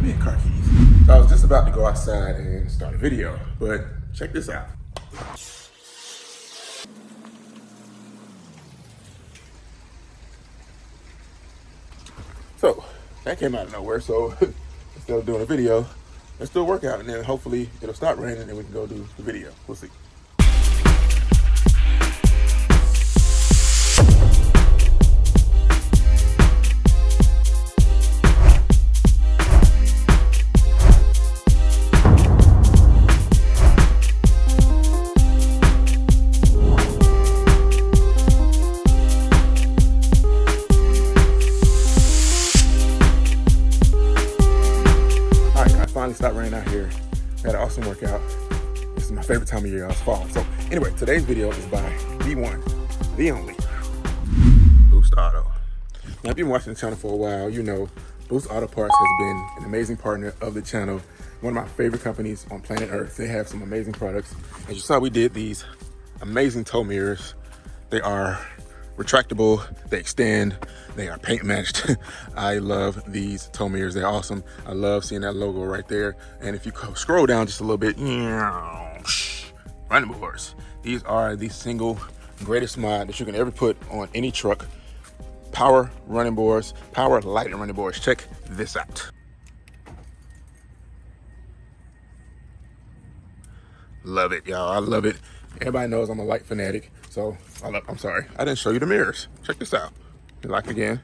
being car keys. So I was just about to go outside and start a video, but check this out. So that came out of nowhere. So instead of doing a video, let's do a workout, and then hopefully it'll stop raining and we can go do the video. We'll see. Finally stopped raining out here. Had an awesome workout. This is my favorite time of year, it's fall. So anyway, today's video is by the one, the only, Boost Auto. Now if you've been watching the channel for a while, you know Boost Auto Parts has been an amazing partner of the channel. One of my favorite companies on planet Earth. They have some amazing products. As you saw, we did these amazing tow mirrors. They are retractable, they extend, they are paint matched. I love these tow mirrors, they're awesome. I love seeing that logo right there. And if you scroll down just a little bit, running boards. These are the single greatest mod that you can ever put on any truck. Power running boards, power light running boards. Check this out. Love it, y'all, I love it. Everybody knows I'm a light fanatic, so I'm sorry, I didn't show you the mirrors. Check this out. Lock again.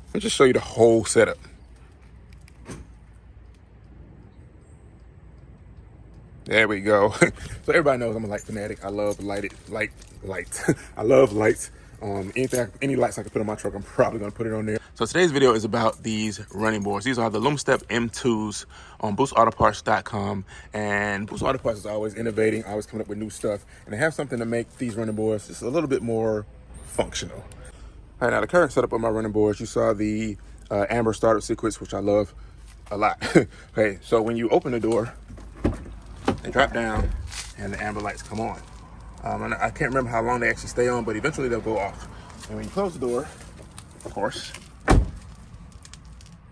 Let me just show you the whole setup. There we go. So everybody knows I'm a light fanatic. I love lights. I love lights. Any lights I can put on my truck, I'm probably gonna put it on there. So today's video is about these running boards. These are the Lumastep M2s on boostautoparts.com. And Boost Auto Parts is always innovating, always coming up with new stuff. And they have something to make these running boards just a little bit more functional. All right, now the current setup of my running boards, you saw the amber startup sequence, which I love a lot. Okay, so when you open the door, they drop down and the amber lights come on. And I can't remember how long they actually stay on, but eventually they'll go off. And when you close the door, of course,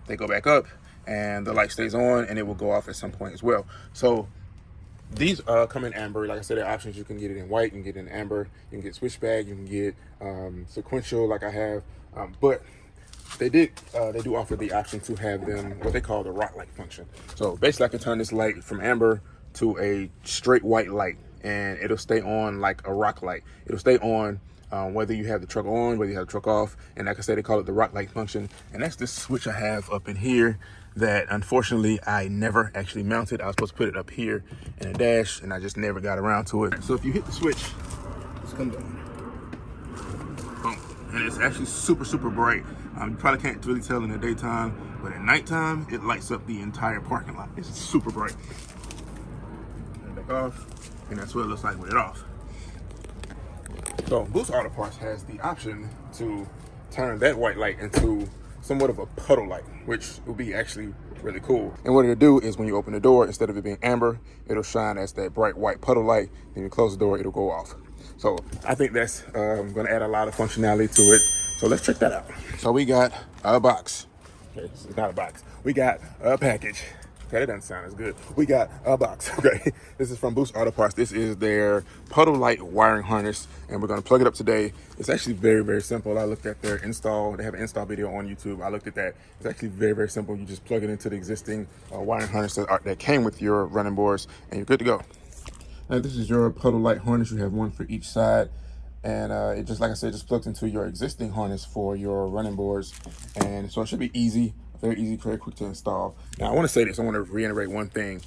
they go back up and the light stays on and it will go off at some point as well. So these come in amber. Like I said, there are options. You can get it in white, you can get it in amber, you can get switchback, you can get sequential like I have. But they do offer the option to have them what they call the rock light function. So basically I can turn this light from amber to a straight white light and it'll stay on like a rock light. It'll stay on whether you have the truck on, whether you have the truck off. And like I said, they call it the rock light function. And that's this switch I have up in here that unfortunately I never actually mounted. I was supposed to put it up here in a dash and I just never got around to it. So if you hit the switch, this comes on. Boom. And it's actually super, super bright. You probably can't really tell in the daytime, but at nighttime, it lights up the entire parking lot. It's super bright. Turn it back off, and that's what it looks like with it off. So Boost Auto Parts has the option to turn that white light into somewhat of a puddle light, which will be actually really cool. And what it'll do is when you open the door, instead of it being amber, it'll shine as that bright white puddle light. Then you close the door, it'll go off. So I think that's gonna add a lot of functionality to it. So let's check that out. So we got a box. Okay, it's not a box. We got a package. Okay, that doesn't sound as good. We got a box, okay? This is from Boost Auto Parts. This is their Puddle Light wiring harness, and we're gonna plug it up today. It's actually very, very simple. I looked at their install. They have an install video on YouTube. I looked at that. It's actually very, very simple. You just plug it into the existing wiring harness that came with your running boards, and you're good to go. And this is your Puddle Light harness. You have one for each side. And it just, like I said, just plugs into your existing harness for your running boards. And so it should be easy, very easy, very quick to install. Now, I want to say this. I want to reiterate one thing.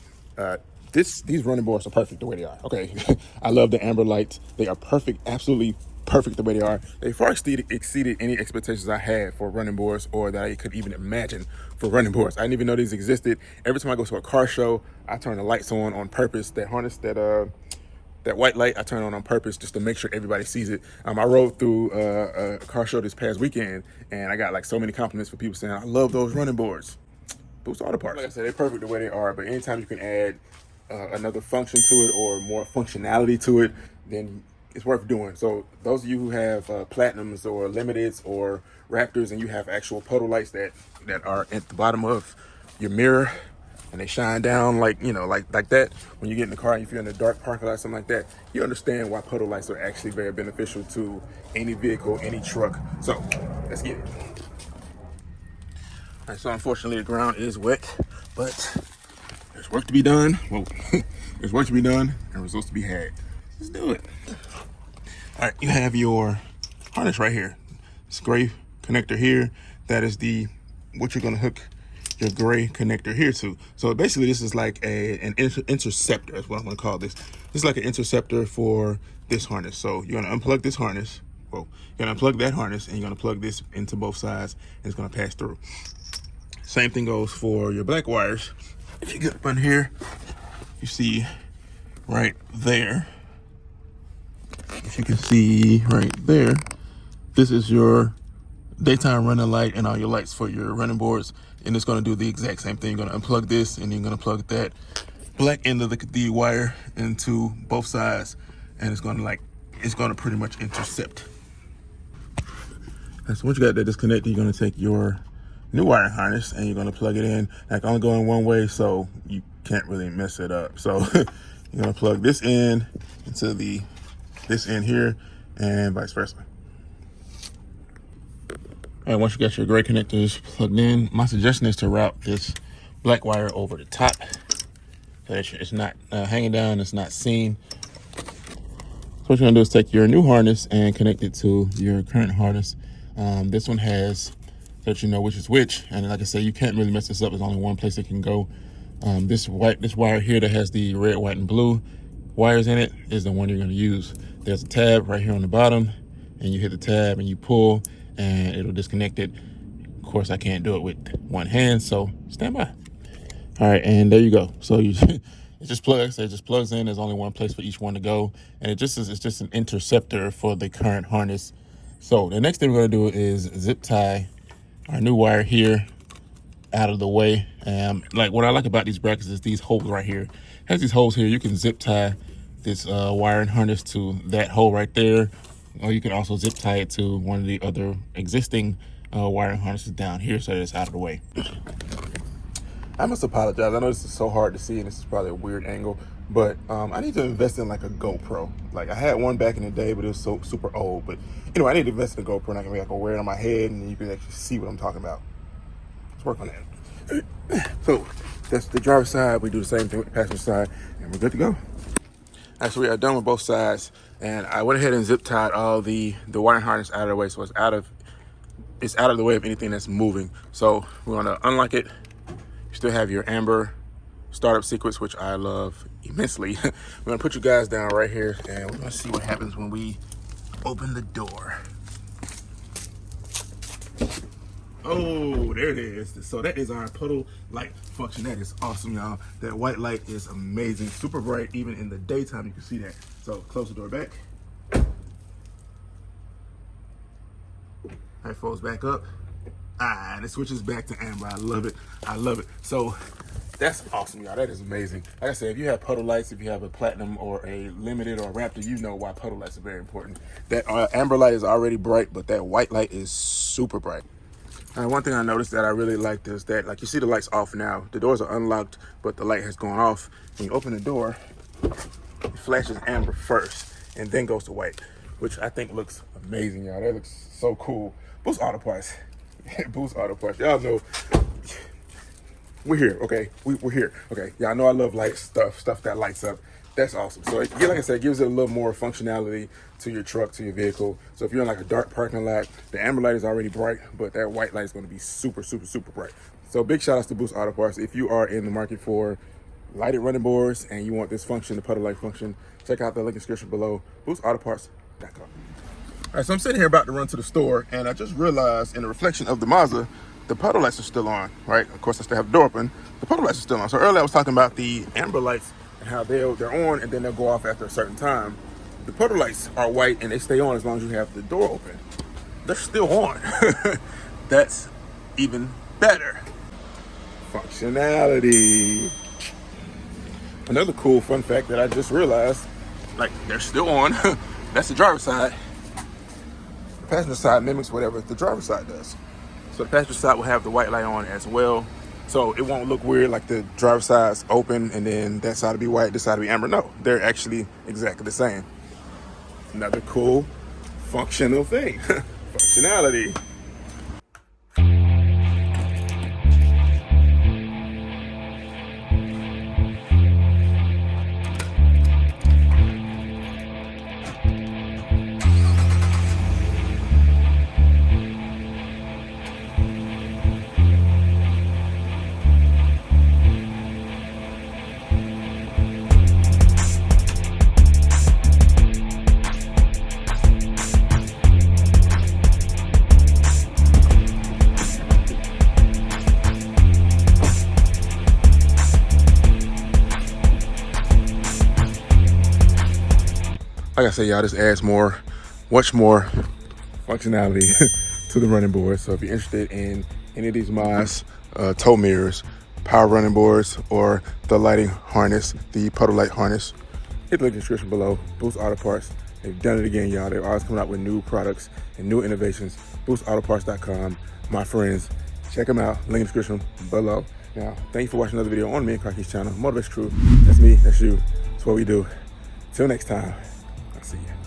These running boards are perfect the way they are, okay? I love the amber lights. They are perfect, absolutely perfect the way they are. They far exceeded any expectations I had for running boards or that I could even imagine for running boards. I didn't even know these existed. Every time I go to a car show, I turn the lights on purpose. That harness, that white light I turn on purpose just to make sure everybody sees it. I rode through a car show this past weekend and I got like so many compliments for people saying, I love those running boards. Boost Auto Parts. Like I said, they're perfect the way they are, but anytime you can add another function to it or more functionality to it, then it's worth doing. So those of you who have Platinums or Limiteds or Raptors and you have actual puddle lights that are at the bottom of your mirror, and they shine down like, you know, like that. When you get in the car, if you're in a dark parking lot, something like that, you understand why puddle lights are actually very beneficial to any vehicle, any truck. So let's get it. All right, so unfortunately the ground is wet, but there's work to be done. Whoa. There's work to be done and results to be had. Let's do it. All right, you have your harness right here. This gray connector here, that is what you're gonna hook your gray connector here to. So basically this is like an interceptor, that's what I'm gonna call this. This is like an interceptor for this harness. So you're gonna unplug this harness. Well, you're gonna unplug that harness and you're gonna plug this into both sides and it's gonna pass through. Same thing goes for your black wires. If you get up on here, you see right there, if you can see right there, this is your daytime running light and all your lights for your running boards. And it's going to do the exact same thing. You're going to unplug this and you're going to plug that black end of the wire into both sides. And it's going to pretty much intercept. And so once you got that disconnected, you're going to take your new wiring harness and you're going to plug it in. Like only going one way, so you can't really mess it up. So you're going to plug this in into this end here and vice versa. And once you got your gray connectors plugged in, my suggestion is to route this black wire over the top so that it's not hanging down, it's not seen. So what you're gonna do is take your new harness and connect it to your current harness. This one has, so that you know which is which. And like I said, you can't really mess this up. There's only one place it can go. This wire here that has the red, white, and blue wires in it is the one you're gonna use. There's a tab right here on the bottom, and you hit the tab and you pull, and it'll disconnect it. Of course, I can't do it with one hand, so stand by. All right, and there you go. So it just plugs in. There's only one place for each one to go, and it's just an interceptor for the current harness. So the next thing we're gonna do is zip tie our new wire here out of the way. Like what I like about these brackets is these holes right here. It has these holes here. You can zip tie this wiring harness to that hole right there, or you can also zip tie it to one of the other existing wiring harnesses down here so that it's out of the way. I must apologize. I know this is so hard to see and this is probably a weird angle, but I need to invest in like a GoPro. Like I had one back in the day, but it was so super old. But anyway, I need to invest in a GoPro and I can wear it on my head and you can actually see what I'm talking about. Let's work on that. So that's the driver's side. We do the same thing with the passenger side and we're good to go. All right, so we are done with both sides, and I went ahead and zip tied all the wiring harness out of the way, so it's out of the way of anything that's moving. So we're gonna unlock it. You still have your amber startup sequence, which I love immensely. We're gonna put you guys down right here, and we're gonna see what happens when we open the door. Oh, there it is. So that is our puddle light function. That is awesome, y'all. That white light is amazing, super bright. Even in the daytime, you can see that. So close the door back. That folds back up. And it switches back to amber. I love it. I love it. So that's awesome, y'all. That is amazing. Like I said, if you have puddle lights, if you have a platinum or a limited or a Raptor, you know why puddle lights are very important. That amber light is already bright, but that white light is super bright. One thing I noticed that I really liked is that, like, you see the lights off now. The doors are unlocked, but the light has gone off. When you open the door, it flashes amber first and then goes to white, which I think looks amazing, y'all. That looks so cool. Boost Auto Parts. Boost Auto Parts. Y'all know we're here, okay? We're here, okay? Y'all know I love light stuff that lights up. That's awesome. So like I said, it gives it a little more functionality to your truck, to your vehicle. So if you're in like a dark parking lot, the amber light is already bright, but that white light is going to be super, super, super bright. So big shout outs to Boost Auto Parts. If you are in the market for lighted running boards and you want this function, the puddle light function, check out the link in the description below, boostautoparts.com. All right, so I'm sitting here about to run to the store, and I just realized in the reflection of the Mazda, the puddle lights are still on, right? Of course, I still have the door open. The puddle lights are still on. So earlier I was talking about the amber lights and how they're on and then they'll go off after a certain time. The puddle lights are white and they stay on as long as you have the door open. They're still on. That's even better. Functionality. Another cool fun fact that I just realized, like, they're still on. That's the driver's side. The passenger side mimics whatever the driver's side does. So the passenger side will have the white light on as well. So it won't look weird like the driver's side's open and then that side will be white, this side will be amber. No, they're actually exactly the same. Another cool functional thing. Functionality. Like I said, y'all, this adds more, much more functionality to the running board. So if you're interested in any of these mods, tow mirrors, power running boards, or the lighting harness, the Puddle Light Harness, hit the link in the description below. Boost Auto Parts. They've done it again, y'all. They're always coming out with new products and new innovations. BoostAutoparts.com. My friends, check them out. Link in the description below. Now, thank you for watching another video on me and Kaki's channel. Motivation Crew. That's me. That's you. That's what we do. Till next time. I'll see you.